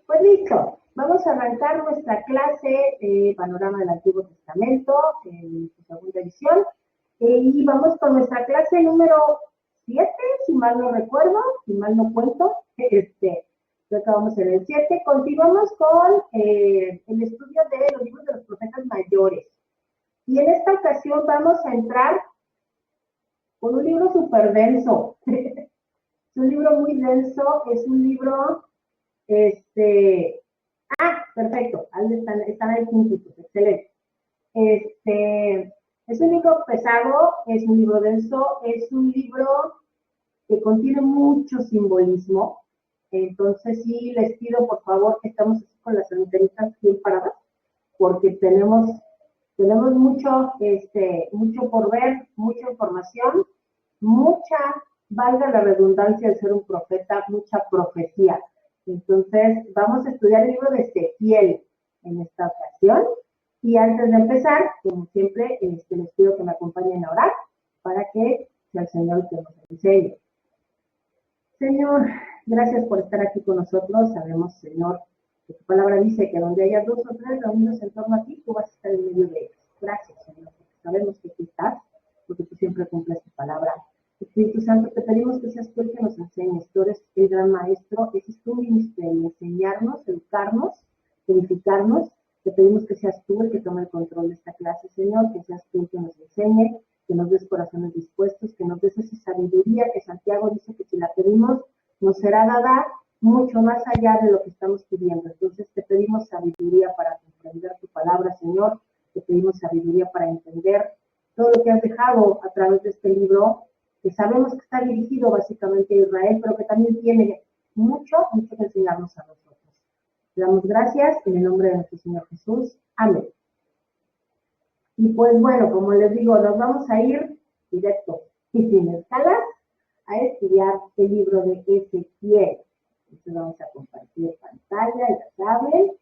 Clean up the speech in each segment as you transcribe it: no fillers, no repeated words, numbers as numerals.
Pues listo, vamos a arrancar nuestra clase de Panorama del Antiguo Testamento en su segunda edición y vamos con nuestra clase número 7, si mal no recuerdo, si mal no cuento, creo que vamos en el 7. Continuamos con el estudio de los libros de los profetas mayores y en esta ocasión vamos a entrar con un libro súper denso. Es un libro muy denso, es un libro, perfecto, ahí están ahí juntitos, excelente. Es un libro pesado, es un libro denso, es un libro que contiene mucho simbolismo. Entonces sí les pido por favor que estamos así con las antenitas bien paradas, porque tenemos mucho por ver, mucha información, mucha, valga la redundancia de ser un profeta, mucha profecía. Entonces, vamos a estudiar el libro de Ezequiel en esta ocasión. Y antes de empezar, como siempre, les pido que me acompañen a orar para que sea el Señor que nos enseñe. Señor, gracias por estar aquí con nosotros. Sabemos, Señor, que tu palabra dice que donde haya dos o tres reunidos en torno a ti, tú vas a estar en medio de ellos. Gracias, Señor, porque sabemos que tú estás, porque tú siempre cumples tu palabra. Espíritu Santo, te pedimos que seas tú el que nos enseñes. Tú eres el gran maestro, ese es tu ministerio, enseñarnos, educarnos, edificarnos. Te pedimos que seas tú el que tome el control de esta clase, Señor, que seas tú el que nos enseñe, que nos des corazones dispuestos, que nos des esa sabiduría que Santiago dice que si la pedimos, nos será dada mucho más allá de lo que estamos pidiendo. Entonces te pedimos sabiduría para comprender tu palabra, Señor, te pedimos sabiduría para entender todo lo que has dejado a través de este libro, que sabemos que está dirigido básicamente a Israel, pero que también tiene mucho que enseñarnos a nosotros. Te damos gracias en el nombre de nuestro Señor Jesús. Amén. Y pues bueno, como les digo, nos vamos a ir directo y sin escalas a estudiar el libro de Ezequiel. Entonces vamos a compartir pantalla, ya saben.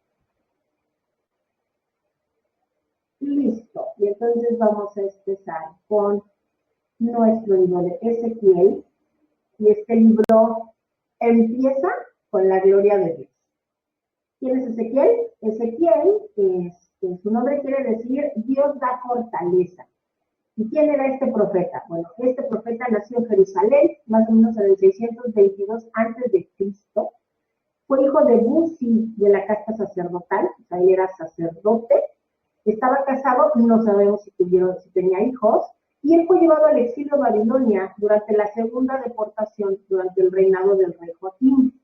Listo. Y entonces vamos a empezar con nuestro libro de Ezequiel. Y este libro empieza con la gloria de Dios. ¿Quién es Ezequiel? Ezequiel, su nombre quiere decir Dios da fortaleza. ¿Y quién era este profeta? Bueno, este profeta nació en Jerusalén, más o menos en el 622 a.C. Fue hijo de Buzi, de la casta sacerdotal, o sea, él era sacerdote. Estaba casado, no sabemos si tenía hijos, y él fue llevado al exilio a Babilonia durante la segunda deportación, durante el reinado del rey Joaquín.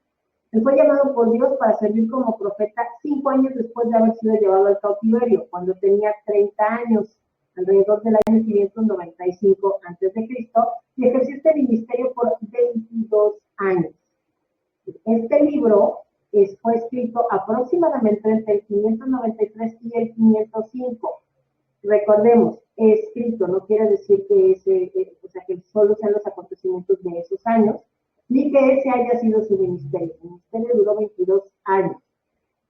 Él fue llamado por Dios para servir como profeta 5 años después de haber sido llevado al cautiverio, cuando tenía 30 años, alrededor del año 595 a.C., y ejerció este ministerio por 22 años. Este libro fue escrito aproximadamente entre el 593 y el 505. Recordemos, escrito no quiere decir que solo sean los acontecimientos de esos años, ni que ese haya sido su ministerio. Su ministerio duró 22 años.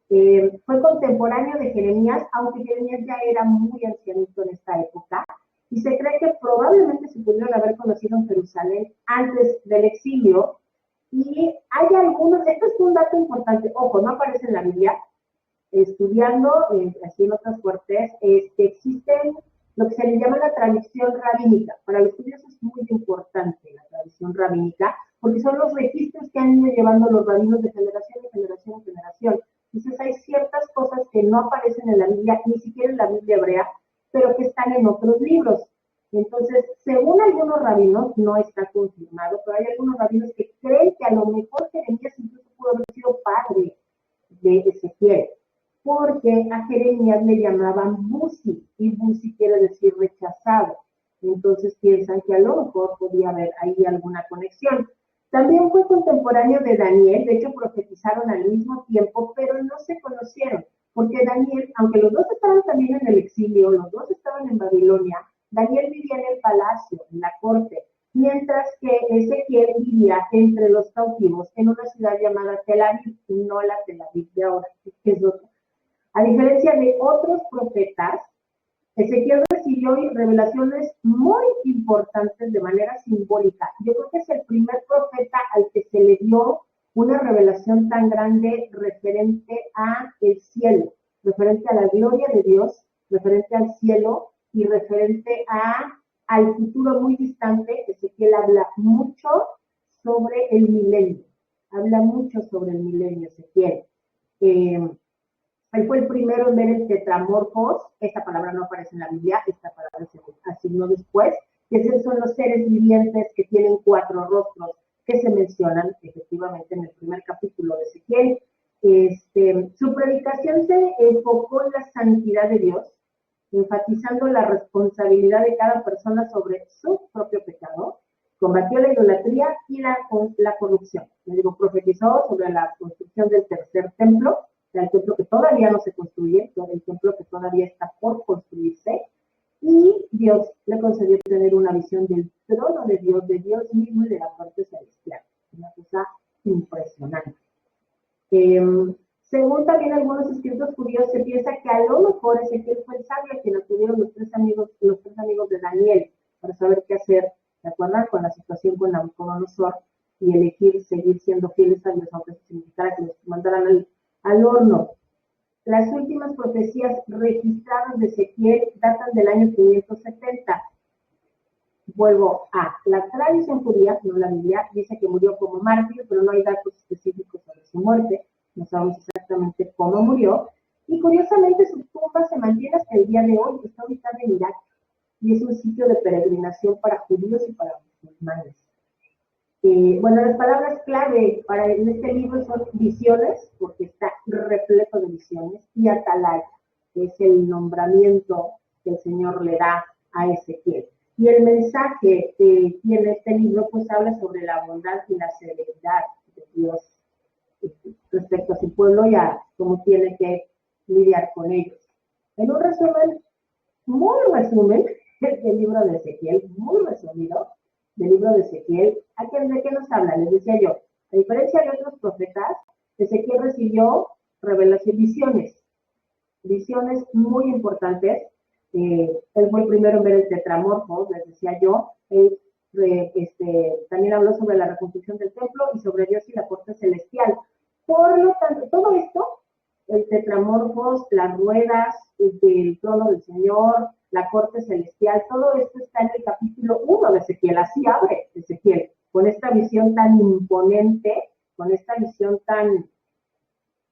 Fue contemporáneo de Jeremías, aunque Jeremías ya era muy ancianito en esta época, y se cree que probablemente se pudieron haber conocido en Jerusalén antes del exilio. Y hay algunos, esto es un dato importante, ojo, no aparece en la Biblia, estudiando, así en otras fuertes, existen lo que se le llama la tradición rabínica. Para los judíos es muy importante la tradición rabínica, porque son los registros que han ido llevando los rabinos de generación en generación en generación. Entonces hay ciertas cosas que no aparecen en la Biblia, ni siquiera en la Biblia hebrea, pero que están en otros libros. Entonces, según algunos rabinos, no está confirmado, pero hay algunos rabinos que creen que a lo mejor Jeremías incluso pudo haber sido padre de Ezequiel, porque a Jeremías le llamaban Buzi, y Buzi quiere decir rechazado. Entonces piensan que a lo mejor podía haber ahí alguna conexión. También fue contemporáneo de Daniel, de hecho profetizaron al mismo tiempo, pero no se conocieron, porque Daniel, aunque los dos estaban también en el exilio, los dos estaban en Babilonia, Daniel vivía en el palacio, en la corte, mientras que Ezequiel vivía entre los cautivos en una ciudad llamada Tel Aviv, y no la Tel Aviv de ahora, que es otra. A diferencia de otros profetas, Ezequiel recibió revelaciones muy importantes de manera simbólica. Yo creo que es el primer profeta al que se le dio una revelación tan grande referente a el cielo, referente a la gloria de Dios, referente al cielo y referente al futuro muy distante. Ezequiel habla mucho sobre el milenio, Ezequiel. Él fue el primero en ver el tetramorfos. Esta palabra no aparece en la Biblia, esta palabra se asignó después, que esos son los seres vivientes que tienen 4 rostros, que se mencionan efectivamente en el primer capítulo de Ezequiel. Su predicación se enfocó en la santidad de Dios, enfatizando la responsabilidad de cada persona sobre su propio pecado, combatió la idolatría y la corrupción. Profetizó sobre la construcción del tercer templo, el templo que todavía no se construye, el templo que todavía está por construirse, y Dios le concedió tener una visión del trono de Dios mismo y de la corte celestial. Una cosa impresionante. Según también algunos escritos judíos, se piensa que a lo mejor Ezequiel fue el sabio a quien acudieron los tres amigos de Daniel para saber qué hacer, ¿se acuerdan? Con la situación con Nabucodonosor y elegir seguir siendo fieles a Dios, aunque eso significara que los mandaran al horno. Las últimas profecías registradas de Ezequiel datan del año 570. Vuelvo a la tradición judía, no la Biblia, dice que murió como mártir, pero no hay datos específicos sobre su muerte, no sabemos exactamente cómo murió, y curiosamente su tumba se mantiene hasta el día de hoy, está ubicada en Irak, y es un sitio de peregrinación para judíos y para musulmanes. Las palabras clave en este libro son visiones, porque está repleto de visiones, y atalaya, que es el nombramiento que el Señor le da a Ezequiel. Y el mensaje que tiene este libro, pues habla sobre la bondad y la severidad de Dios respecto a su pueblo y a cómo tiene que lidiar con ellos. En un resumen, muy resumen, del libro de Ezequiel, muy resumido, del libro de Ezequiel, ¿de qué nos habla? Les decía yo, a diferencia de otros profetas, Ezequiel recibió visiones muy importantes. Él fue el primero en ver el tetramorfos, les decía yo. Él también habló sobre la reconstrucción del templo y sobre Dios y la corte celestial. Por lo tanto, todo esto, el tetramorfos, las ruedas del trono del Señor, la corte celestial, todo esto está en el capítulo 1 de Ezequiel. Así abre Ezequiel, con esta visión tan imponente, con esta visión tan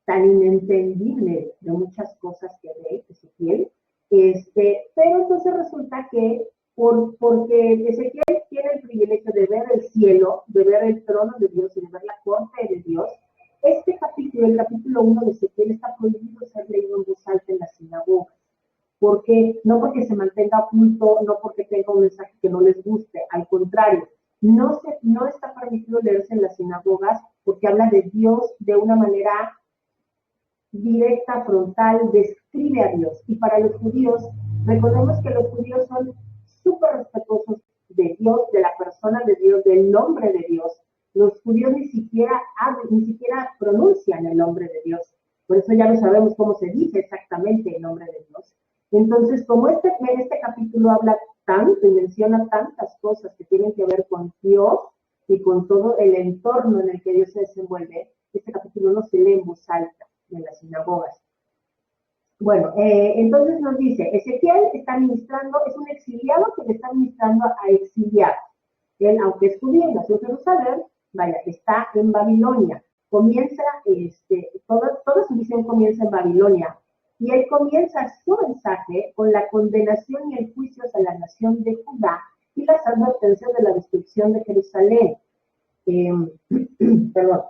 inentendible de muchas cosas que ve Ezequiel. Pero entonces resulta que porque Ezequiel tiene el privilegio de ver el cielo, de ver el trono de Dios y de ver la corte de Dios, este capítulo, el capítulo 1 de Ezequiel, está prohibido ser leído en voz alta en las sinagogas. Porque, no porque se mantenga oculto, no porque tenga un mensaje que no les guste, al contrario, no está permitido leerse en las sinagogas porque habla de Dios de una manera directa, frontal, describe a Dios. Y para los judíos, recordemos que los judíos son súper respetuosos de Dios, de la persona de Dios, del nombre de Dios. Los judíos ni siquiera pronuncian el nombre de Dios. Por eso ya no sabemos cómo se dice exactamente el nombre de Dios. Entonces, como este capítulo habla tanto y menciona tantas cosas que tienen que ver con Dios y con todo el entorno en el que Dios se desenvuelve, este capítulo no se lee en voz alta en las sinagogas. Bueno, entonces nos dice, Ezequiel está ministrando, es un exiliado que le está ministrando a exiliados. Él, aunque es judío, nació en Jerusalén, está en Babilonia. Comienza, toda su visión comienza en Babilonia. Y él comienza su mensaje con la condenación y el juicio a la nación de Judá y las advertencias de la destrucción de Jerusalén. Perdón.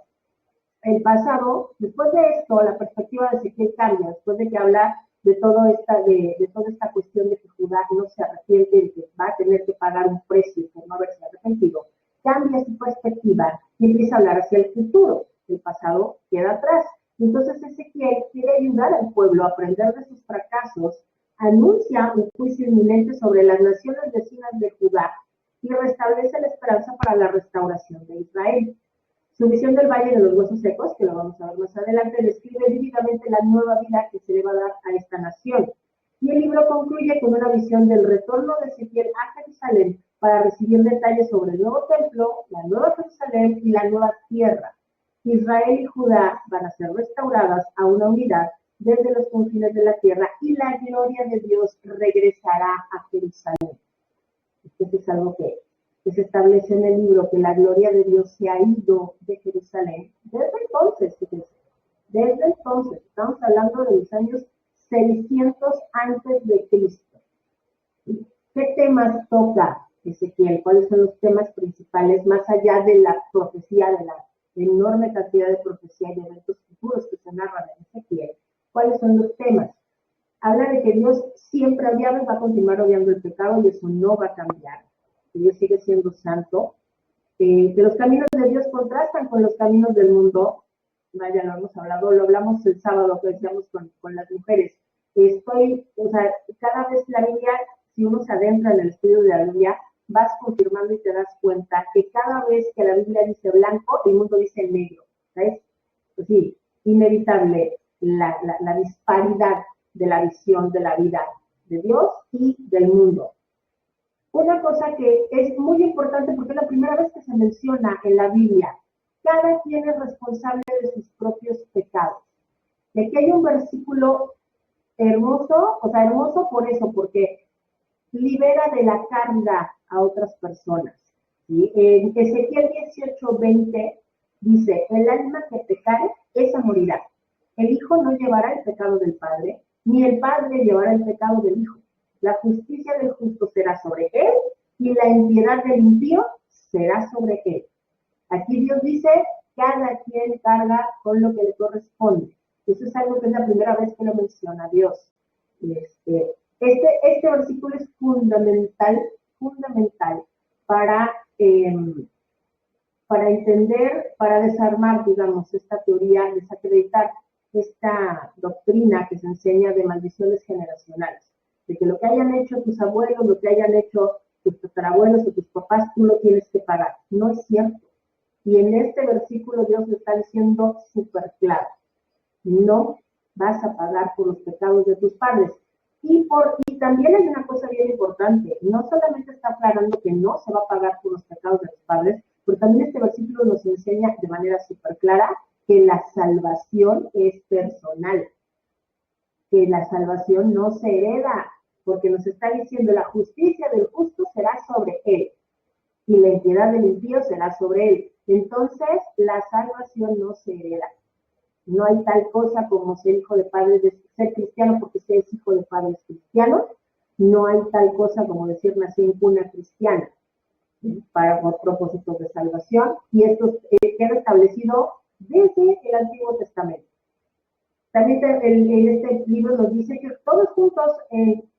El pasado, después de esto, la perspectiva de Ezequiel cambia, después de que habla de toda esta cuestión de que Judá no se arrepiente y que va a tener que pagar un precio por no haberse arrepentido, cambia su perspectiva y empieza a hablar hacia el futuro. El pasado queda atrás. Entonces Ezequiel quiere ayudar al pueblo a aprender de sus fracasos, anuncia un juicio inminente sobre las naciones vecinas de Judá y restablece la esperanza para la restauración de Israel. Su visión del Valle de los Huesos Secos, que lo vamos a ver más adelante, describe vívidamente la nueva vida que se le va a dar a esta nación. Y el libro concluye con una visión del retorno de Ezequiel a Jerusalén para recibir detalles sobre el nuevo templo, la nueva Jerusalén y la nueva tierra. Israel y Judá van a ser restauradas a una unidad desde los confines de la tierra y la gloria de Dios regresará a Jerusalén. Esto es algo que se establece en el libro, que la gloria de Dios se ha ido de Jerusalén desde entonces, fíjense, desde entonces, estamos hablando de los años 600 antes de Cristo. ¿Qué temas toca Ezequiel? ¿Cuáles son los temas principales, más allá de la profecía, de la enorme cantidad de profecía y de eventos futuros que se narran en Ezequiel? ¿Cuáles son los temas? Habla de que Dios siempre odiaba y va a continuar odiando el pecado y eso no va a cambiar. Que Dios sigue siendo santo. Que los caminos de Dios contrastan con los caminos del mundo. Vaya, lo hemos hablado, lo hablamos el sábado que decíamos con las mujeres. Cada vez la Biblia, si uno se adentra en el estudio de la Biblia, vas confirmando y te das cuenta que cada vez que la Biblia dice blanco, el mundo dice negro. ¿Sabes? Pues sí, inevitable la disparidad de la visión de la vida de Dios y del mundo. Una cosa que es muy importante porque es la primera vez que se menciona en la Biblia, cada quien es responsable de sus propios pecados. De que hay un versículo hermoso, hermoso por eso, porque libera de la carga a otras personas. ¿Sí? En Ezequiel 18:20 dice, el alma que pecare, esa morirá. El hijo no llevará el pecado del padre, ni el padre llevará el pecado del hijo. La justicia del justo será sobre él, y la impiedad del impío será sobre él. Aquí Dios dice, cada quien carga con lo que le corresponde. Eso es algo que es la primera vez que lo menciona Dios. Este versículo es fundamental para entender, para desarmar, digamos, esta teoría, desacreditar esta doctrina que se enseña de maldiciones generacionales, de que lo que hayan hecho tus abuelos, lo que hayan hecho tus tatarabuelos o tus papás, tú lo tienes que pagar. No es cierto. Y en este versículo Dios le está diciendo súper claro, no vas a pagar por los pecados de tus padres. Y también hay una cosa bien importante, no solamente está aclarando que no se va a pagar por los pecados de los padres, pero también este versículo nos enseña de manera súper clara que la salvación es personal, que la salvación no se hereda, porque nos está diciendo la justicia del justo será sobre él y la impiedad del impío será sobre él. Entonces, la salvación no se hereda. No hay tal cosa como ser hijo de padres, ser cristiano porque se es hijo de padres cristianos. No hay tal cosa como decir nací en cuna cristiana para los propósitos de salvación. Y esto queda establecido desde el Antiguo Testamento. También en este libro nos dice que todos juntos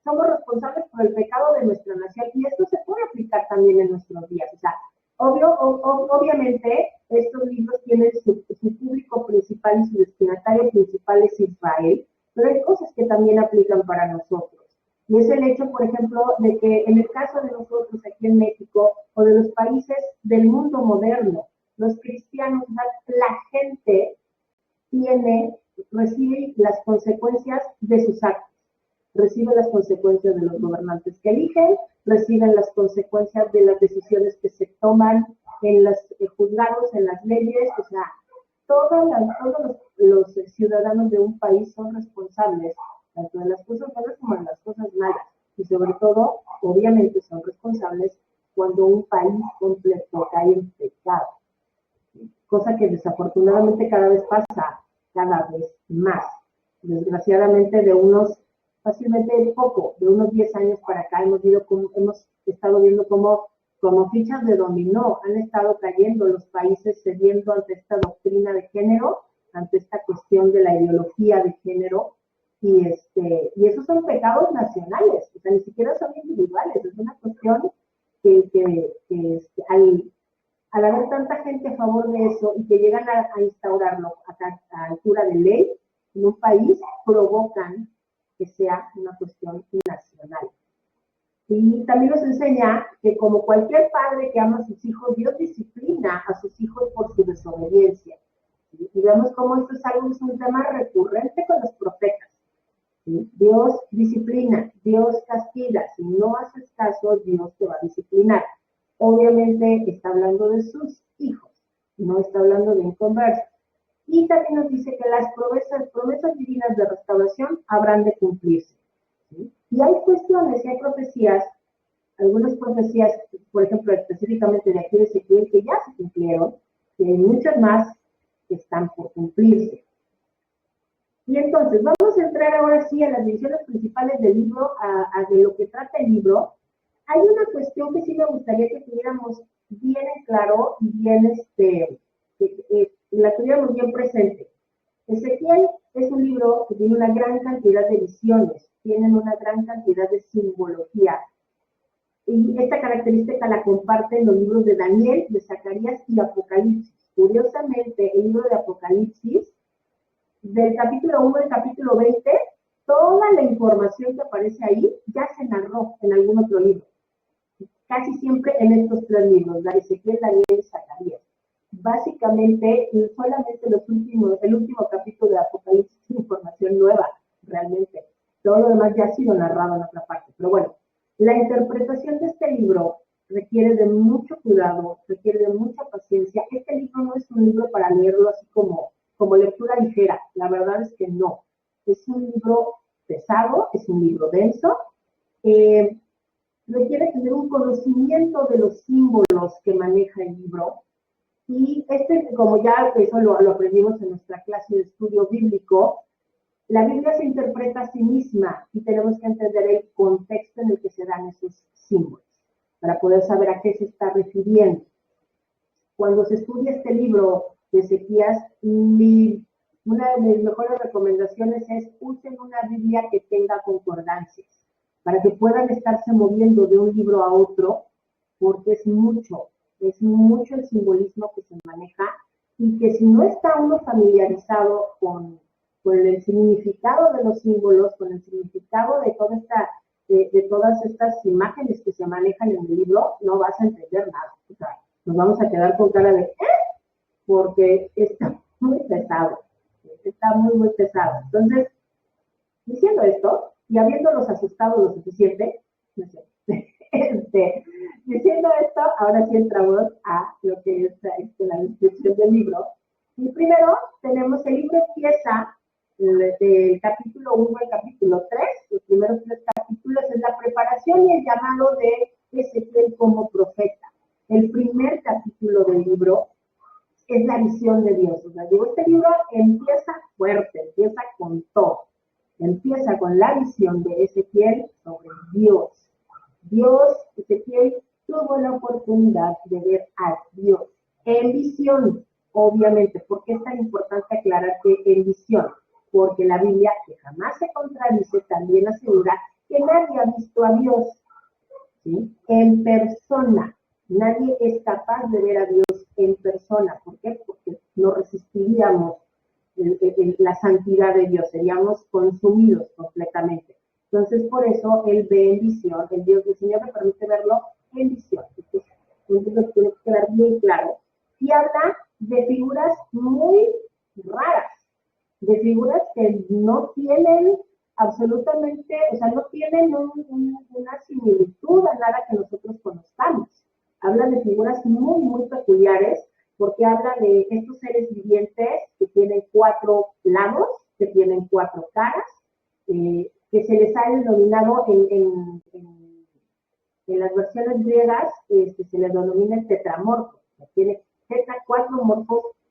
somos responsables por el pecado de nuestra nación y esto se puede aplicar también en nuestros días. O sea, obviamente estos libros tienen su público principal y su destinatario principal es Israel, pero hay cosas que también aplican para nosotros. Y es el hecho, por ejemplo, de que en el caso de nosotros aquí en México o de los países del mundo moderno, los cristianos, la gente recibe las consecuencias de sus actos, recibe las consecuencias de los gobernantes que eligen, reciben las consecuencias de las decisiones que se toman en los juzgados, en las leyes, o sea, todos los ciudadanos de un país son responsables, tanto de las cosas buenas como de las cosas malas, y sobre todo, obviamente, son responsables cuando un país completo cae en pecado, cosa que desafortunadamente cada vez pasa, cada vez más. Desgraciadamente, de unos 10 años para acá, hemos estado viendo cómo como fichas de dominó han estado cayendo los países cediendo ante esta doctrina de género, ante esta cuestión de la ideología de género, y esos son pecados nacionales, o sea, ni siquiera son individuales, es una cuestión que al haber tanta gente a favor de eso y que llegan a instaurarlo a altura de ley en un país, provocan que sea una cuestión nacional. Y también nos enseña que como cualquier padre que ama a sus hijos, Dios disciplina a sus hijos por su desobediencia. ¿Sí? Y vemos cómo esto es un tema recurrente con los profetas. ¿Sí? Dios disciplina, Dios castiga. Si no haces caso, Dios te va a disciplinar. Obviamente está hablando de sus hijos, no está hablando de inconversos. Y también nos dice que las promesas divinas de restauración habrán de cumplirse. ¿Sí? Y hay cuestiones, y hay profecías, algunas profecías, por ejemplo, específicamente de aquí de Ezequiel, que ya se cumplieron, y hay muchas más que están por cumplirse. Y entonces, vamos a entrar ahora sí a las divisiones principales del libro, a de lo que trata el libro. Hay una cuestión que sí me gustaría que tuviéramos bien en claro y bien, la tuviéramos bien presente. Ezequiel es un libro que tiene una gran cantidad de visiones, tienen una gran cantidad de simbología. Y esta característica la comparten los libros de Daniel, de Zacarías y Apocalipsis. Curiosamente, el libro de Apocalipsis, del capítulo 1 al capítulo 20, toda la información que aparece ahí ya se narró en algún otro libro. Casi siempre en estos tres libros, la de Ezequiel, Daniel y Zacarías. Básicamente, solamente el último capítulo de Apocalipsis es información nueva, realmente. Todo lo demás ya ha sido narrado en otra parte. Pero bueno, la interpretación de este libro requiere de mucho cuidado, requiere de mucha paciencia. Este libro no es un libro para leerlo así como lectura ligera. La verdad es que no. Es un libro pesado, es un libro denso. Requiere tener un conocimiento de los símbolos que maneja el libro. Y como ya eso lo aprendimos en nuestra clase de estudio bíblico, la Biblia se interpreta a sí misma y tenemos que entender el contexto en el que se dan esos símbolos para poder saber a qué se está refiriendo. Cuando se estudia este libro de Ezequías, una de mis mejores recomendaciones es usen una Biblia que tenga concordancias para que puedan estarse moviendo de un libro a otro, porque es mucho el simbolismo que se maneja y que si no está uno familiarizado con el significado de los símbolos, con el significado de todas estas imágenes que se manejan en el libro, no vas a entender nada. O sea, nos vamos a quedar con cara de porque está muy pesado, está muy, muy pesado. Entonces, diciendo esto, y habiéndolos asustado lo suficiente, no sé, diciendo esto, ahora sí entramos a lo que es la descripción del libro. Y primero tenemos, el libro empieza del capítulo 1 al capítulo 3, los primeros 3 capítulos es la preparación y el llamado de Ezequiel como profeta. El primer capítulo del libro es la visión de Dios. O sea, este libro empieza fuerte, empieza con todo. Empieza con la visión de Ezequiel sobre Dios. Ezequiel tuvo la oportunidad de ver a Dios en visión, obviamente. ¿Por qué es tan importante aclarar que en visión? Porque la Biblia, que jamás se contradice, también asegura que nadie ha visto a Dios, ¿sí? En persona. Nadie es capaz de ver a Dios en persona. ¿Por qué? Porque no resistiríamos la santidad de Dios, seríamos consumidos completamente. Entonces, por eso Él ve en visión, el Dios del Señor me permite verlo en visión. Entonces, nos tiene que quedar bien claro. Y habla de figuras muy raras, de figuras que no tienen absolutamente, o sea, no tienen una similitud a nada que nosotros conozcamos. Habla de figuras muy, muy peculiares, porque habla de estos seres vivientes que tienen 4 lados, que tienen 4 caras, que se les ha denominado en las versiones griegas, se les denomina el tetramorfo. Tiene 4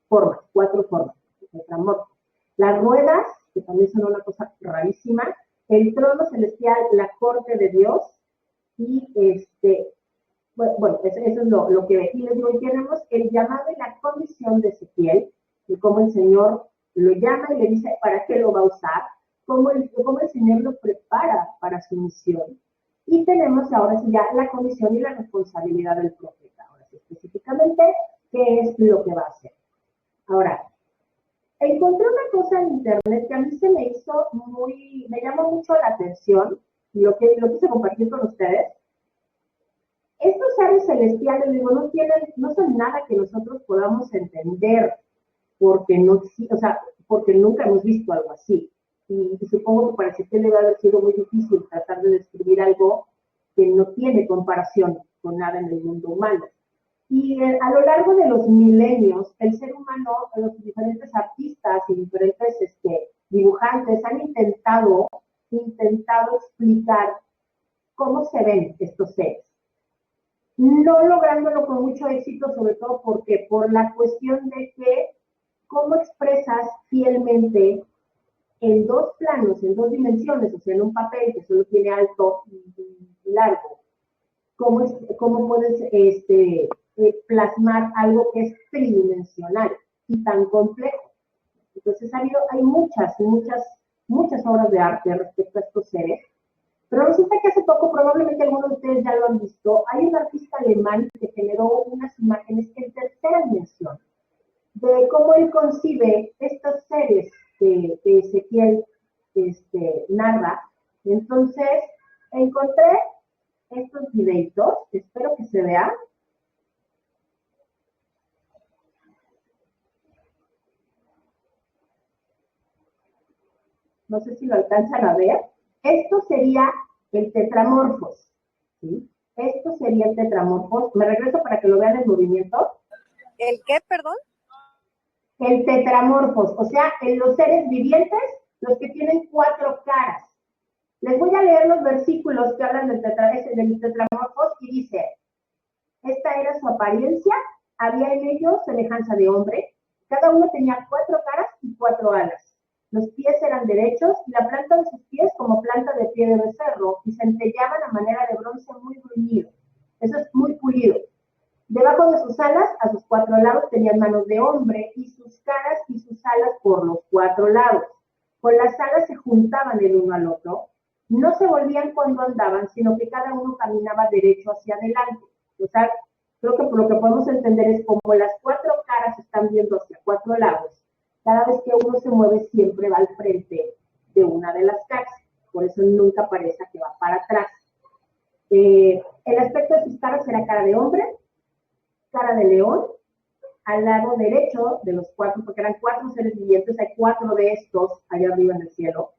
formas, tetramorfo. Las ruedas, que también son una cosa rarísima, el trono celestial, la corte de Dios, y bueno, eso es lo que aquí les digo. Y tenemos el llamado y la comisión de Ezequiel, de cómo el Señor lo llama y le dice para qué lo va a usar, cómo el Señor lo prepara para su misión. Y tenemos ahora sí ya la comisión y la responsabilidad del profeta. Ahora sí, específicamente, ¿qué es lo que va a hacer? Ahora, encontré una cosa en internet que a mí me llamó mucho la atención, y lo quise compartir con ustedes. Estos seres celestiales, digo, no son nada que nosotros podamos entender, porque porque nunca hemos visto algo así. Y supongo que para Ezequiel debe haber sido muy difícil tratar de describir algo que no tiene comparación con nada en el mundo humano. Y a lo largo de los milenios, el ser humano, los diferentes artistas y diferentes dibujantes han intentado explicar cómo se ven estos seres. No lográndolo con mucho éxito, sobre todo porque por la cuestión de que cómo expresas fielmente en dos planos, en dos dimensiones, o sea, en un papel que solo tiene alto y largo, cómo puedes plasmar algo que es tridimensional y tan complejo. Entonces hay muchas obras de arte respecto a estos seres, pero resulta que hace poco, probablemente algunos de ustedes ya lo han visto, hay un artista alemán que generó unas imágenes en tercera dimensión, de cómo él concibe estos seres que Ezequiel narra. Entonces, encontré estos videitos, espero que se vean. No sé si lo alcanzan a ver. Esto sería el tetramorfos, ¿sí? Esto sería el tetramorfos. Me regreso para que lo vean en movimiento. ¿El qué, perdón? El tetramorfos, o sea, en los seres vivientes, los que tienen 4 caras. Les voy a leer los versículos que hablan del tetramorfos y dice, esta era su apariencia, había en ellos semejanza de hombre, cada uno tenía 4 caras y 4 alas. Los pies eran derechos y la planta de sus pies como planta de pie de becerro y centelleaban a manera de bronce muy bruñido. Eso es muy pulido. Debajo de sus alas, a sus 4 lados, tenían manos de hombre y sus caras y sus alas por los 4 lados. Con las alas se juntaban el uno al otro. No se volvían cuando andaban, sino que cada uno caminaba derecho hacia adelante. O sea, creo que por lo que podemos entender es como las 4 caras están viendo hacia 4 lados. Cada vez que uno se mueve, siempre va al frente de una de las caras. Por eso nunca parece que va para atrás. El aspecto de sus caras era cara de hombre, cara de león, al lado derecho de los 4, porque eran 4 seres vivientes, hay 4 de estos allá arriba en el cielo.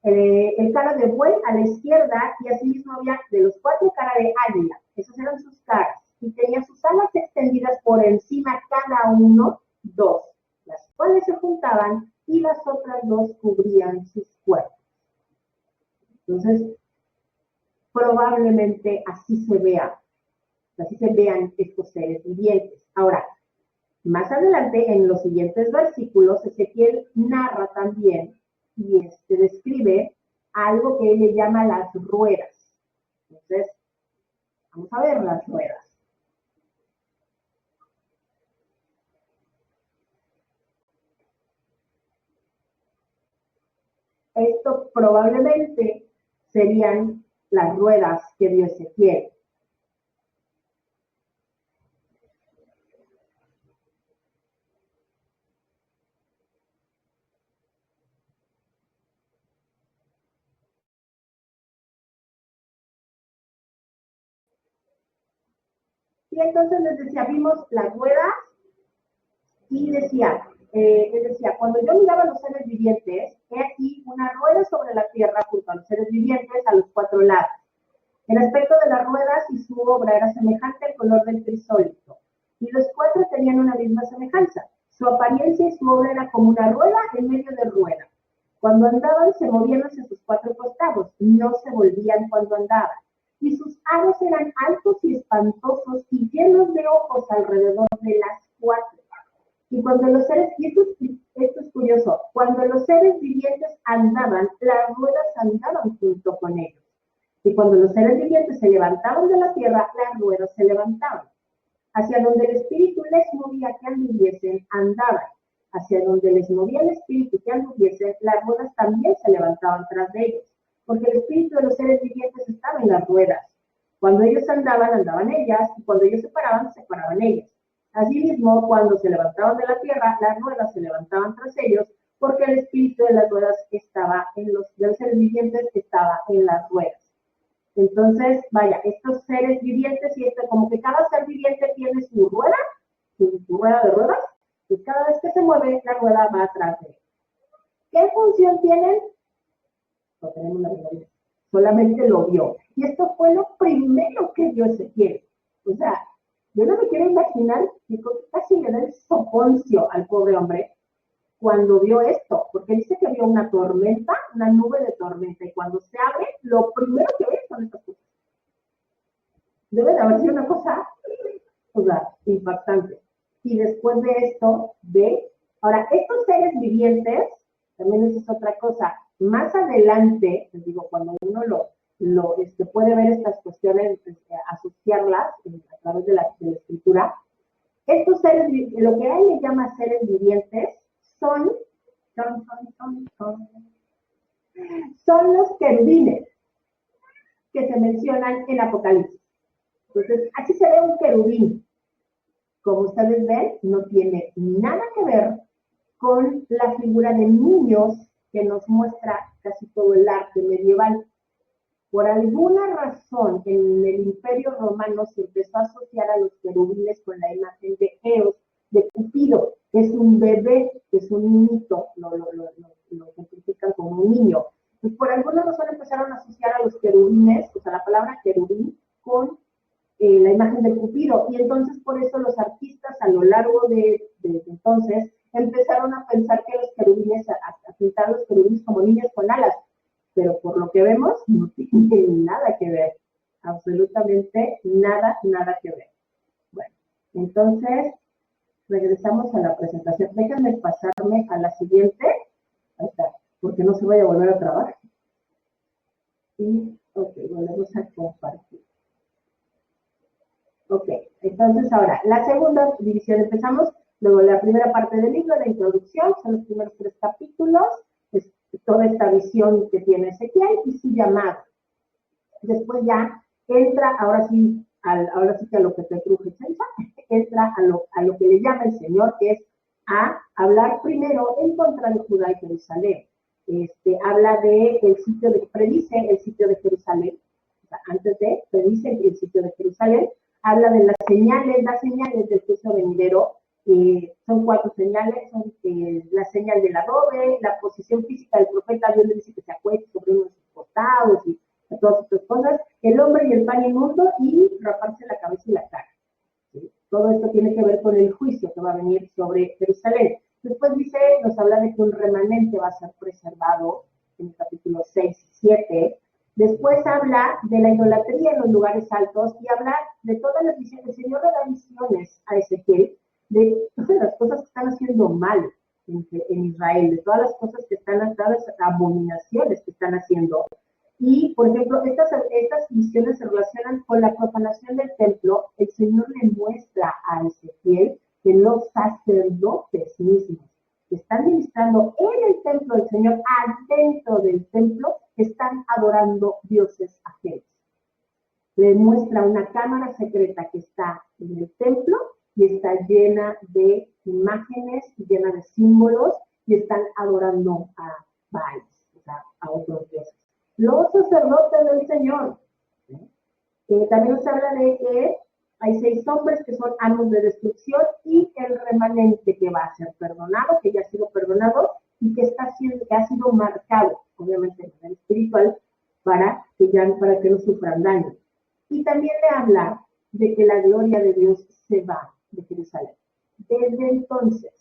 El cara de buey a la izquierda y asimismo había de los 4 cara de águila. Esas eran sus caras. Y tenía sus alas extendidas por encima cada uno, 2, las cuales se juntaban y las otras 2 cubrían sus cuerpos. Entonces, probablemente así se vean estos seres vivientes. Ahora, más adelante, en los siguientes versículos, Ezequiel narra también y describe algo que él le llama las ruedas. Entonces, vamos a ver las ruedas. Esto probablemente serían las ruedas que vio Ezequiel. Y entonces les decía, vimos las ruedas y decía, cuando yo miraba los seres vivientes, he aquí una rueda sobre la tierra junto a los seres vivientes a los 4 lados. El aspecto de las ruedas y su obra era semejante al color del crisólito, y los 4 tenían una misma semejanza. Su apariencia y su obra era como una rueda en medio de rueda. Cuando andaban se movían hacia sus 4 costados, no se volvían cuando andaban. Y sus aros eran altos y espantosos y llenos de ojos alrededor de las 4. Y cuando los seres, y esto es curioso, cuando los seres vivientes andaban, las ruedas andaban junto con ellos. Y cuando los seres vivientes se levantaban de la tierra, las ruedas se levantaban. Hacia donde el espíritu les movía que anduviesen, andaban. Hacia donde les movía el espíritu que anduviesen, las ruedas también se levantaban tras de ellos. Porque el espíritu de los seres vivientes estaba en las ruedas. Cuando ellos andaban, andaban ellas, y cuando ellos se paraban ellas. Asimismo, cuando se levantaban de la tierra, las ruedas se levantaban tras ellos, porque el espíritu de las ruedas estaba en los seres vivientes, estaba en las ruedas. Entonces, vaya, estos seres vivientes, y como que cada ser viviente tiene su rueda de ruedas, y cada vez que se mueve, la rueda va atrás de él. ¿Qué función tienen? No tenemos la memoria. Solamente lo vio. Y esto fue lo primero que vio Ezequiel. O sea, Yo no me quiero imaginar que casi le da el soponcio al pobre hombre cuando vio esto, porque dice que vio una tormenta, una nube de tormenta, y cuando se abre, lo primero que ve son estas cosas. Debe de haber sido una cosa, o sea, impactante. Y después de esto, ve, ahora, estos seres vivientes, también eso es otra cosa, más adelante, les digo, cuando uno puede ver estas cuestiones, asociarlas a través de la escritura, estos seres, lo que él le llama seres vivientes, son los querubines que se mencionan en Apocalipsis. Entonces, aquí se ve un querubín. Como ustedes ven, no tiene nada que ver con la figura de niños que nos muestra casi todo el arte medieval. Por alguna razón, en el Imperio Romano se empezó a asociar a los querubines con la imagen de Eos, de Cupido, que es un bebé, que es un niñito, lo identifican como un niño. Pues por alguna razón empezaron a asociar a los querubines, o sea, la palabra querubín, con la imagen del Cupido, y entonces por eso los artistas a lo largo de entonces empezaron a pensar que los querubines, a pintar los querubines como niños con alas, pero por lo que vemos no tiene nada que ver, absolutamente nada que ver. Bueno, entonces regresamos a la presentación. Déjenme pasarme a la siguiente, ahí está, porque no se vaya a volver a trabar. Y, ok, volvemos a compartir. Ok, entonces ahora, la segunda división empezamos, luego la primera parte del libro, la introducción, son los primeros 3 capítulos, es toda esta visión que tiene Ezequiel y su llamado. Después ya entra, ahora sí que a lo que te truje, entra a lo que le llama el Señor, que es a hablar primero en contra de Judá y Jerusalén. Habla de el sitio predice el sitio de Jerusalén, o sea, antes de, predice el sitio de Jerusalén, habla de las señales del juicio venidero, son 4 señales, son la señal del adobe, la posición física del profeta, Dios le dice que se acueste sobre uno de sus costados y todas estas cosas, el hombre y el pan inmundo y raparse la cabeza y la cara. ¿Sí? Todo esto tiene que ver con el juicio que va a venir sobre Jerusalén. Después dice, nos habla de que un remanente va a ser preservado en el capítulo 6 y 7. Después habla de la idolatría en los lugares altos y habla de todas las visiones. El Señor le da visiones a Ezequiel de todas las cosas que están haciendo mal en Israel, de todas las cosas que están atadas, abominaciones que están haciendo. Y, por ejemplo, estas visiones se relacionan con la profanación del templo. El Señor le muestra a Ezequiel que los sacerdotes mismos que están ministrando en el templo del Señor, adentro del templo, están adorando dioses ajenos. Le muestra una cámara secreta que está en el templo y está llena de imágenes, llena de símbolos, y están adorando a Baal, o sea, a otros dioses. Los sacerdotes del Señor. También nos habla de que hay 6 hombres que son amos de destrucción y el remanente que va a ser perdonado, que ya ha sido perdonado y que ha sido marcado, obviamente en el espiritual, para que no sufran daño. Y también le habla de que la gloria de Dios se va de Jerusalén. Desde entonces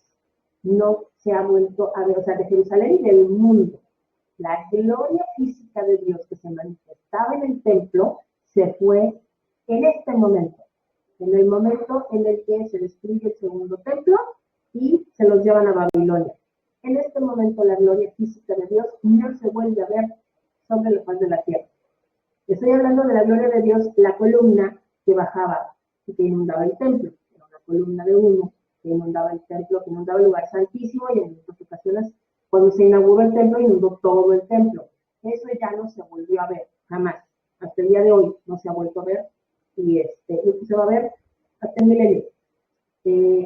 no se ha vuelto a ver, o sea, de Jerusalén y del mundo. La gloria física de Dios que se manifestaba en el templo se fue en este momento, en el momento en el que se destruye el segundo templo y se los llevan a Babilonia. En este momento la gloria física de Dios no se vuelve a ver sobre la faz de la tierra. Estoy hablando de la gloria de Dios, la columna que bajaba y que inundaba el templo. Era una columna de humo que inundaba el templo, que inundaba el lugar santísimo, y en otras ocasiones, cuando se inauguró el templo, inundó todo el templo. Eso ya no se volvió a ver, jamás. Hasta el día de hoy no se ha vuelto a ver, y esto se va a ver hasta el milenio.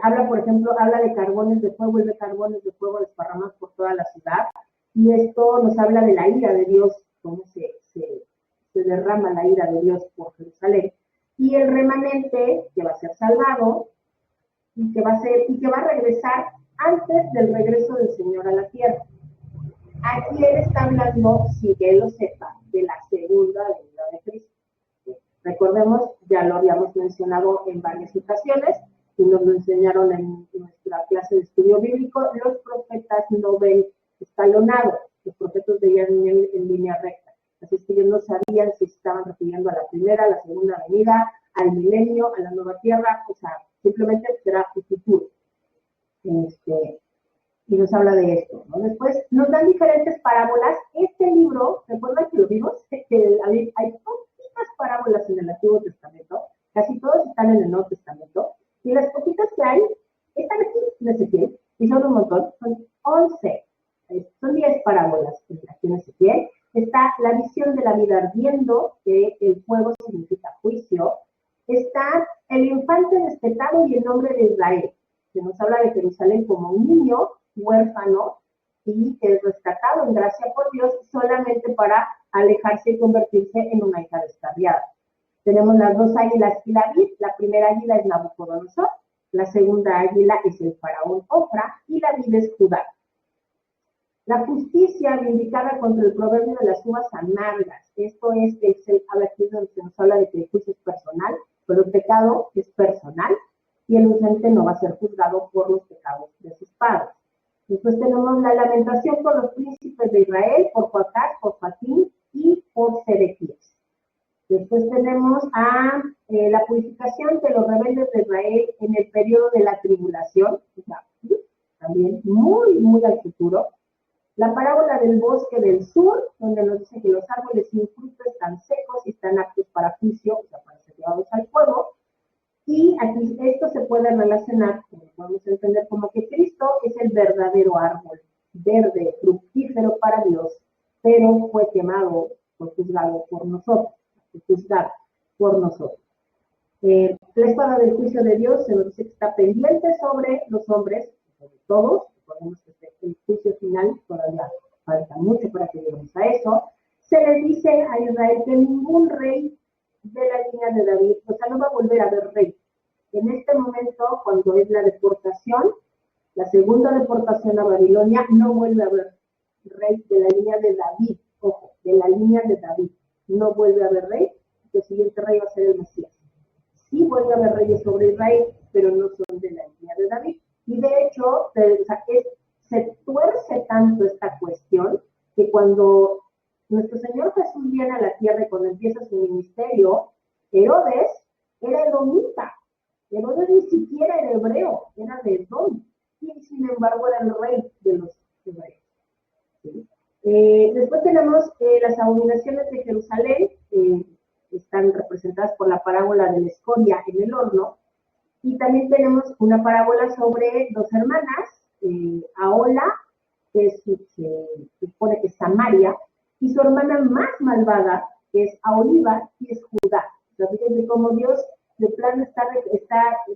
Habla, por ejemplo, de carbones de fuego y de carbones de fuego desparramados por toda la ciudad, y esto nos habla de la ira de Dios, cómo se derrama la ira de Dios por Jerusalén, y el remanente que va a ser salvado y que va a regresar antes del regreso del Señor a la tierra. Aquí él está hablando, sin que él lo sepa, de la segunda venida de Cristo. Recordemos, ya lo habíamos mencionado en varias ocasiones y nos lo enseñaron en nuestra clase de estudio bíblico. Los profetas no ven escalonados, los profetas veían en línea recta. Así es que ellos no sabían si estaban refiriendo a la primera, a la segunda venida, al milenio, a la nueva tierra, o sea, simplemente será su futuro. Y nos habla de esto, ¿no? Después nos dan diferentes parábolas. Este libro, ¿recuerdan que lo vimos? Que hay poquitas parábolas en el Antiguo Testamento, casi todas están en el Nuevo Testamento, y las poquitas que hay están aquí en Ezequiel, y son un montón, son 11, son 10 parábolas aquí en Ezequiel. Está la visión de la vida ardiendo, que el fuego significa juicio. Está el infante despetado y el nombre de Israel, que nos habla de Jerusalén como un niño huérfano y que es rescatado en gracia por Dios solamente para alejarse y convertirse en una hija descarriada. Tenemos las dos águilas y la vid. La primera águila es Nabucodonosor, la segunda águila es el faraón Ofra y la vid es Judá. La justicia vindicada contra el proverbio de las uvas amargas. Esto es a ver, aquí es donde se nos habla de que el juicio es personal, pero el pecado es personal y el inocente no va a ser juzgado por los pecados de sus padres. Después tenemos la lamentación por los príncipes de Israel, por Joacás, por Joaquín y por Sedequías. Después tenemos la purificación de los rebeldes de Israel en el periodo de la tribulación, o sea, también muy, muy al futuro. La parábola del bosque del sur, donde nos dice que los árboles sin fruto están secos y están aptos para juicio, o sea, para ser llevados al fuego. Y aquí esto se puede relacionar, como podemos entender, como que Cristo es el verdadero árbol, verde, fructífero para Dios, pero fue quemado, fue juzgado por nosotros, La espada del juicio de Dios se nos dice que está pendiente sobre los hombres, sobre todos. Recordemos que el juicio final todavía falta mucho para que lleguemos a eso. Se les dice a Israel que ningún rey de la línea de David, o sea, no va a volver a haber rey. En este momento, cuando es la deportación, la segunda deportación a Babilonia, no vuelve a haber rey de la línea de David, ojo, de la línea de David, no vuelve a haber rey, el siguiente rey va a ser el Mesías. Sí vuelve a haber reyes sobre Israel, pero no son de la línea de David. Y de hecho, se tuerce tanto esta cuestión que cuando nuestro Señor Jesús viene a la tierra y cuando empieza su ministerio, Herodes era edomita. Herodes ni siquiera era hebreo, era de Edom. Y sin embargo era el rey de los hebreos. ¿Sí? Después tenemos las abominaciones de Jerusalén, están representadas por la parábola de la escoria en el horno. Y también tenemos una parábola sobre dos hermanas, Ahola, que se supone que es Samaria, y su hermana más malvada, que es Aholiba, y es Judá. O sea, fíjense cómo Dios de plano está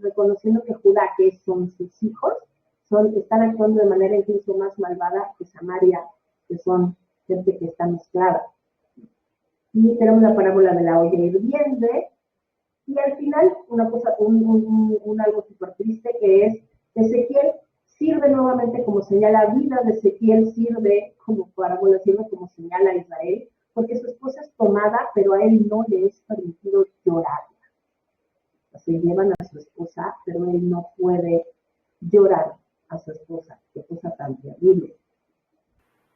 reconociendo que Judá, que son sus hijos, están actuando de manera incluso más malvada que Samaria, que son gente que está mezclada. Y tenemos la parábola de la olla hirviente. Y al final, una cosa, algo súper triste que es, Ezequiel sirve nuevamente como señal, la vida de Ezequiel sirve como parábola, sirve como señal a Israel, porque su esposa es tomada, pero a él no le es permitido llorar. Se llevan a su esposa, pero él no puede llorar a su esposa. Qué cosa tan terrible.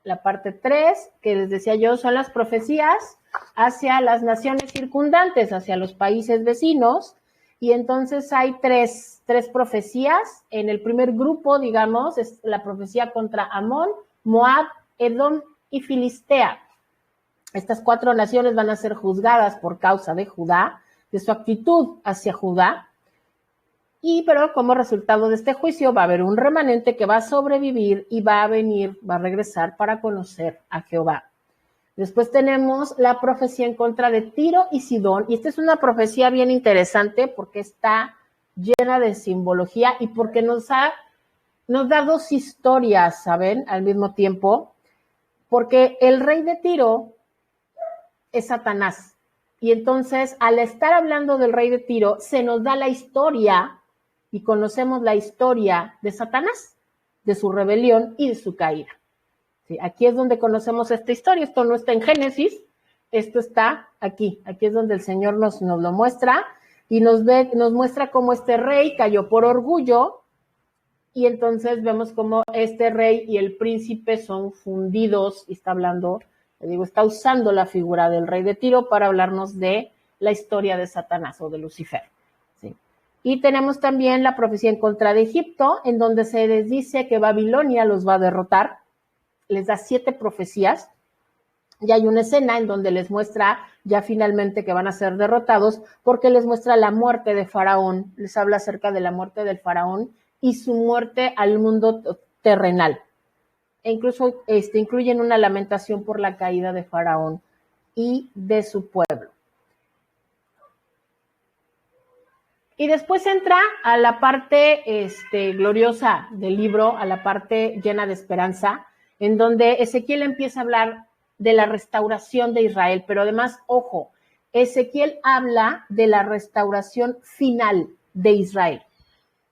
La parte 3, que les decía yo, son las profecías hacia las naciones circundantes, hacia los países vecinos, y entonces hay tres profecías. En el primer grupo, digamos, es la profecía contra Amón, Moab, Edom y Filistea. Estas 4 naciones van a ser juzgadas por causa de Judá, de su actitud hacia Judá, pero como resultado de este juicio va a haber un remanente que va a sobrevivir y va a regresar para conocer a Jehová. Después tenemos la profecía en contra de Tiro y Sidón, y esta es una profecía bien interesante porque está llena de simbología y porque nos da 2 historias, ¿saben? Al mismo tiempo, porque el rey de Tiro es Satanás, y entonces al estar hablando del rey de Tiro, se nos da la historia y conocemos la historia de Satanás, de su rebelión y de su caída. Sí, aquí es donde conocemos esta historia. Esto no está en Génesis, esto está aquí es donde el Señor nos lo muestra. y nos muestra cómo este rey cayó por orgullo, y entonces vemos cómo este rey y el príncipe son fundidos, y está hablando, le digo, está usando la figura del rey de Tiro para hablarnos de la historia de Satanás o de Lucifer. ¿Sí? Y tenemos también la profecía en contra de Egipto, en donde se les dice que Babilonia los va a derrotar, les da 7 profecías, y hay una escena en donde les muestra ya finalmente que van a ser derrotados, porque les muestra la muerte de Faraón, les habla acerca de la muerte del Faraón y su muerte al mundo terrenal. E incluso incluyen una lamentación por la caída de Faraón y de su pueblo. Y después entra a la parte gloriosa del libro, a la parte llena de esperanza, en donde Ezequiel empieza a hablar de la restauración de Israel, pero además, ojo, Ezequiel habla de la restauración final de Israel.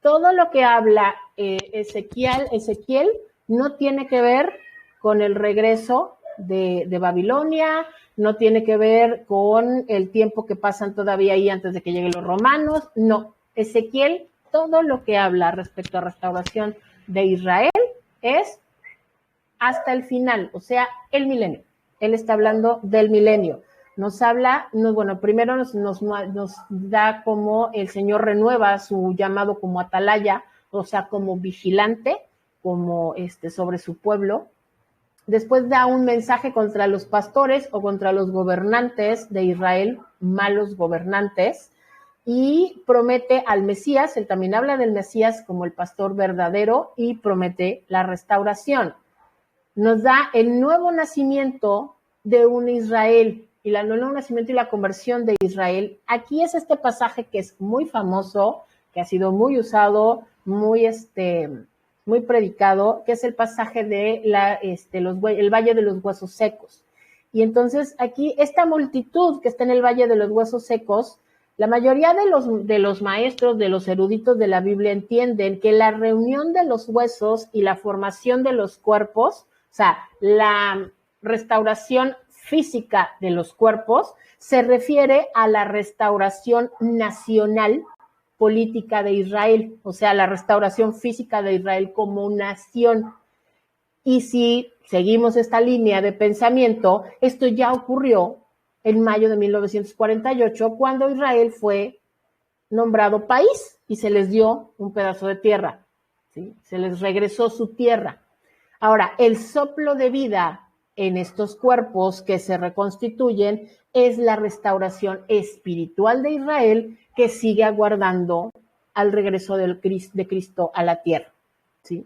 Todo lo que habla Ezequiel no tiene que ver con el regreso de Babilonia, no tiene que ver con el tiempo que pasan todavía ahí antes de que lleguen los romanos, no. Ezequiel, todo lo que habla respecto a restauración de Israel es hasta el final, o sea, el milenio. Él está hablando del milenio. Nos habla, primero nos da como el Señor renueva su llamado como atalaya, o sea, como vigilante, como sobre su pueblo. Después da un mensaje contra los pastores o contra los gobernantes de Israel, malos gobernantes, y promete al Mesías, él también habla del Mesías como el pastor verdadero y promete la restauración. Nos da el nuevo nacimiento de un Israel y el nuevo nacimiento y la conversión de Israel. Aquí es este pasaje que es muy famoso, que ha sido muy usado, muy predicado, que es el pasaje de el Valle de los Huesos Secos. Y entonces aquí esta multitud que está en el Valle de los Huesos Secos, la mayoría de los maestros, de los eruditos de la Biblia entienden que la reunión de los huesos y la formación de los cuerpos, o sea, la restauración física de los cuerpos se refiere a la restauración nacional política de Israel, o sea, la restauración física de Israel como nación. Y si seguimos esta línea de pensamiento, esto ya ocurrió en mayo de 1948, cuando Israel fue nombrado país y se les dio un pedazo de tierra, ¿sí? Se les regresó su tierra. Ahora, el soplo de vida en estos cuerpos que se reconstituyen es la restauración espiritual de Israel que sigue aguardando al regreso de Cristo a la tierra. ¿Sí?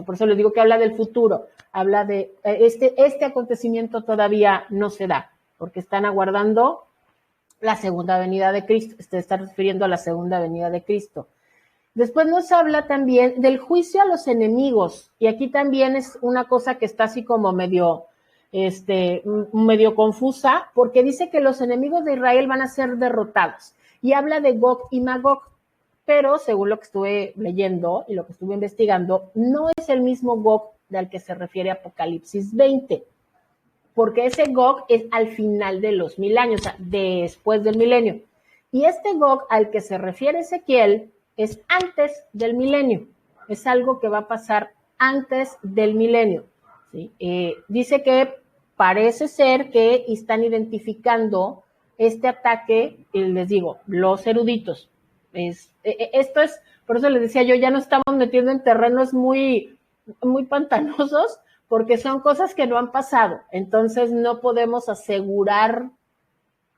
Por eso les digo que habla del futuro, habla de este acontecimiento todavía no se da, porque están aguardando la segunda venida de Cristo, se está refiriendo a la segunda venida de Cristo. Después nos habla también del juicio a los enemigos, y aquí también es una cosa que está así como medio confusa, porque dice que los enemigos de Israel van a ser derrotados, y habla de Gog y Magog, pero según lo que estuve leyendo y lo que estuve investigando, no es el mismo Gog al que se refiere Apocalipsis 20, porque ese Gog es al final de los 1000 años, o sea, después del milenio, y este Gog al que se refiere Ezequiel es antes del milenio, es algo que va a pasar antes del milenio. ¿Sí? Dice que parece ser que están identificando este ataque, y les digo, los eruditos. Esto es, por eso les decía yo, ya nos estamos metiendo en terrenos muy, muy pantanosos, porque son cosas que no han pasado, entonces no podemos asegurar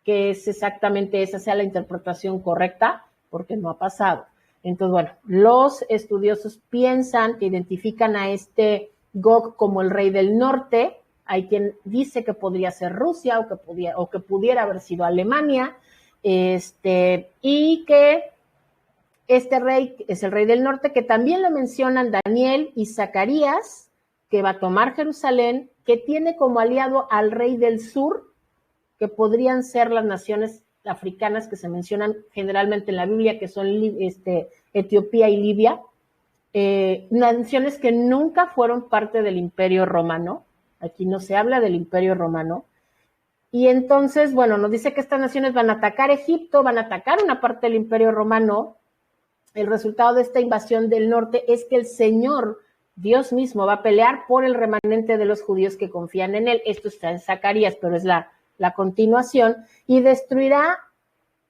que es exactamente esa sea la interpretación correcta, porque no ha pasado. Entonces, bueno, los estudiosos piensan que identifican a este Gog como el rey del norte. Hay quien dice que podría ser Rusia o que pudiera haber sido Alemania, y que este rey es el rey del norte, que también lo mencionan Daniel y Zacarías, que va a tomar Jerusalén, que tiene como aliado al rey del sur, que podrían ser las naciones africanas que se mencionan generalmente en la Biblia, que son Etiopía y Libia, naciones que nunca fueron parte del Imperio Romano. Aquí no se habla del Imperio Romano. Y entonces, bueno, nos dice que estas naciones van a atacar Egipto, van a atacar una parte del Imperio Romano. El resultado de esta invasión del norte es que el Señor, Dios mismo, va a pelear por el remanente de los judíos que confían en él. Esto está en Zacarías, pero es la continuación. Y destruirá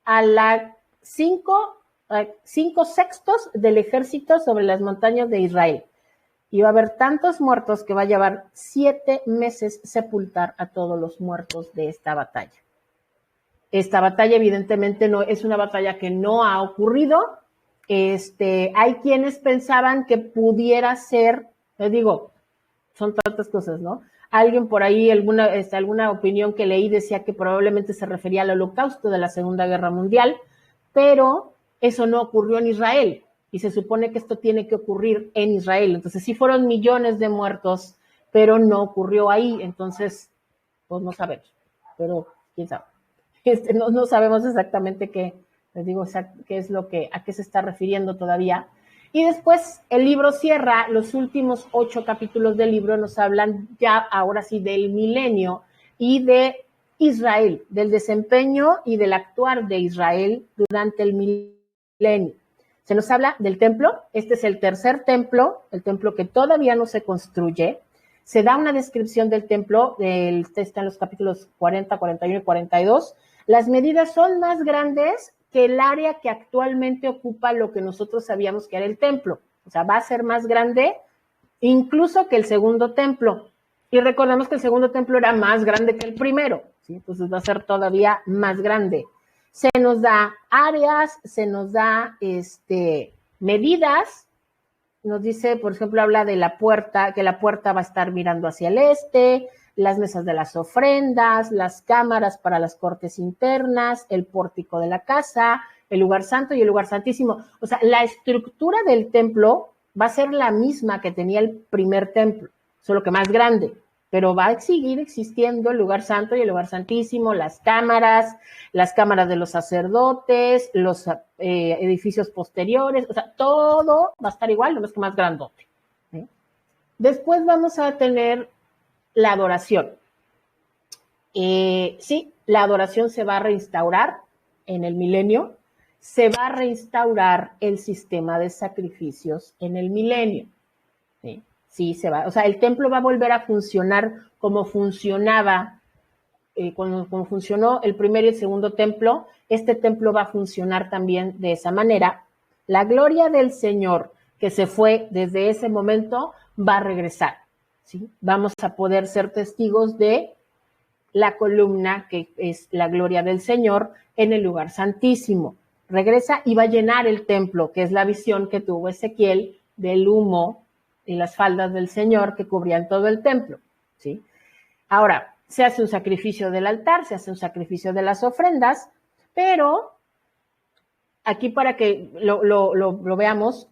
a la 5/6 del ejército sobre las montañas de Israel. Y va a haber tantos muertos que va a llevar 7 meses sepultar a todos los muertos de esta batalla. Esta batalla evidentemente no es una batalla que no ha ocurrido. Hay quienes pensaban que pudiera ser, les digo, son tantas cosas, ¿no? Alguien por ahí, alguna opinión que leí decía que probablemente se refería al Holocausto de la Segunda Guerra Mundial, pero eso no ocurrió en Israel. Y se supone que esto tiene que ocurrir en Israel. Entonces sí fueron millones de muertos, pero no ocurrió ahí. Entonces, pues no sabemos. Pero quién sabe. No sabemos exactamente qué, les digo, qué es a qué se está refiriendo todavía. Y después el libro cierra, los últimos 8 capítulos del libro nos hablan ya ahora sí del milenio y de Israel, del desempeño y del actuar de Israel durante el milenio. Se nos habla del templo. Este es el tercer templo, el templo que todavía no se construye. Se da una descripción del templo, está en los capítulos 40, 41 y 42. Las medidas son más grandes que el área que actualmente ocupa lo que nosotros sabíamos que era el templo. O sea, va a ser más grande incluso que el segundo templo. Y recordemos que el segundo templo era más grande que el primero, ¿sí? Entonces va a ser todavía más grande. Se nos da áreas, se nos da medidas. Nos dice, por ejemplo, habla de la puerta, que la puerta va a estar mirando hacia el este, las mesas de las ofrendas, las cámaras para las cortes internas, el pórtico de la casa, el lugar santo y el lugar santísimo. O sea, la estructura del templo va a ser la misma que tenía el primer templo, solo que más grande, pero va a seguir existiendo el lugar santo y el lugar santísimo, las cámaras de los sacerdotes, los edificios posteriores, o sea, todo va a estar igual, no es que más grandote, ¿sí? Después vamos a tener la adoración. Sí, la adoración se va a reinstaurar en el milenio, se va a reinstaurar el sistema de sacrificios en el milenio, ¿sí? Sí, se va, o sea, el templo va a volver a funcionar como funcionaba, como funcionó el primer y el segundo templo. Este templo va a funcionar también de esa manera. La gloria del Señor que se fue desde ese momento va a regresar, ¿sí? Vamos a poder ser testigos de la columna que es la gloria del Señor en el lugar santísimo. Regresa y va a llenar el templo, que es la visión que tuvo Ezequiel del humo y las faldas del Señor que cubrían todo el templo, ¿sí? Ahora, se hace un sacrificio del altar, se hace un sacrificio de las ofrendas, pero aquí para que lo veamos,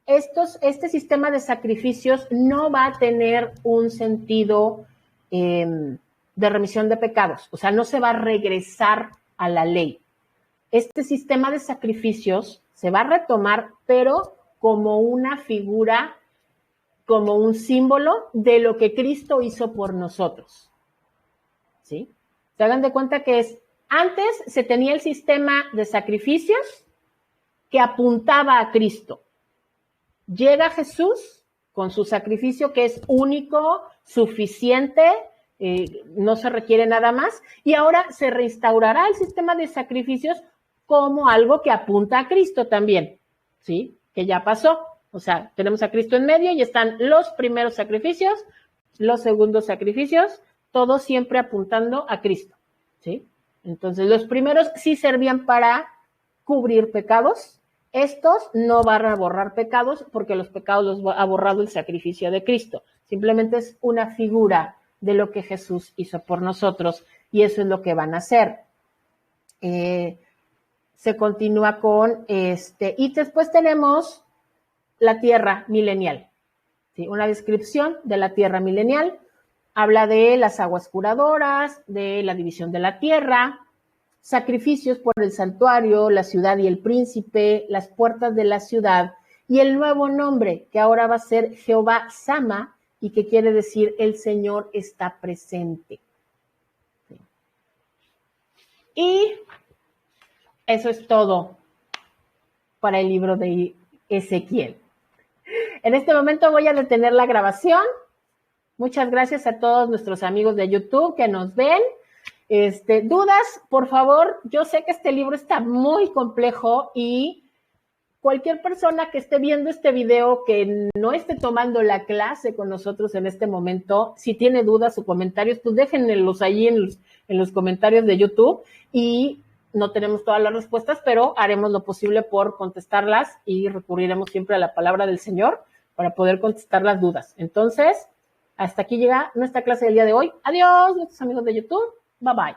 este sistema de sacrificios no va a tener un sentido de remisión de pecados, o sea, no se va a regresar a la ley. Este sistema de sacrificios se va a retomar, pero como una figura, como un símbolo de lo que Cristo hizo por nosotros, ¿sí? Se hagan de cuenta que antes se tenía el sistema de sacrificios que apuntaba a Cristo. Llega Jesús con su sacrificio que es único, suficiente, no se requiere nada más, y ahora se reinstaurará el sistema de sacrificios como algo que apunta a Cristo también, ¿sí? Que ya pasó. O sea, tenemos a Cristo en medio y están los primeros sacrificios, los segundos sacrificios, todos siempre apuntando a Cristo, ¿sí? Entonces, los primeros sí servían para cubrir pecados. Estos no van a borrar pecados porque los pecados los ha borrado el sacrificio de Cristo. Simplemente es una figura de lo que Jesús hizo por nosotros y eso es lo que van a hacer. Se continúa con y después tenemos la tierra milenial, ¿sí? Una descripción de la tierra milenial. Habla de las aguas curadoras, de la división de la tierra, sacrificios por el santuario, la ciudad y el príncipe, las puertas de la ciudad y el nuevo nombre que ahora va a ser Jehová Sama y que quiere decir el Señor está presente. ¿Sí? Y eso es todo para el libro de Ezequiel. En este momento voy a detener la grabación. Muchas gracias a todos nuestros amigos de YouTube que nos ven. Dudas, por favor, yo sé que este libro está muy complejo y cualquier persona que esté viendo este video que no esté tomando la clase con nosotros en este momento, si tiene dudas o comentarios, pues déjenlos ahí en los comentarios de YouTube y no tenemos todas las respuestas, pero haremos lo posible por contestarlas y recurriremos siempre a la palabra del Señor para poder contestar las dudas. Entonces, hasta aquí llega nuestra clase del día de hoy. Adiós, nuestros amigos de YouTube. Bye bye.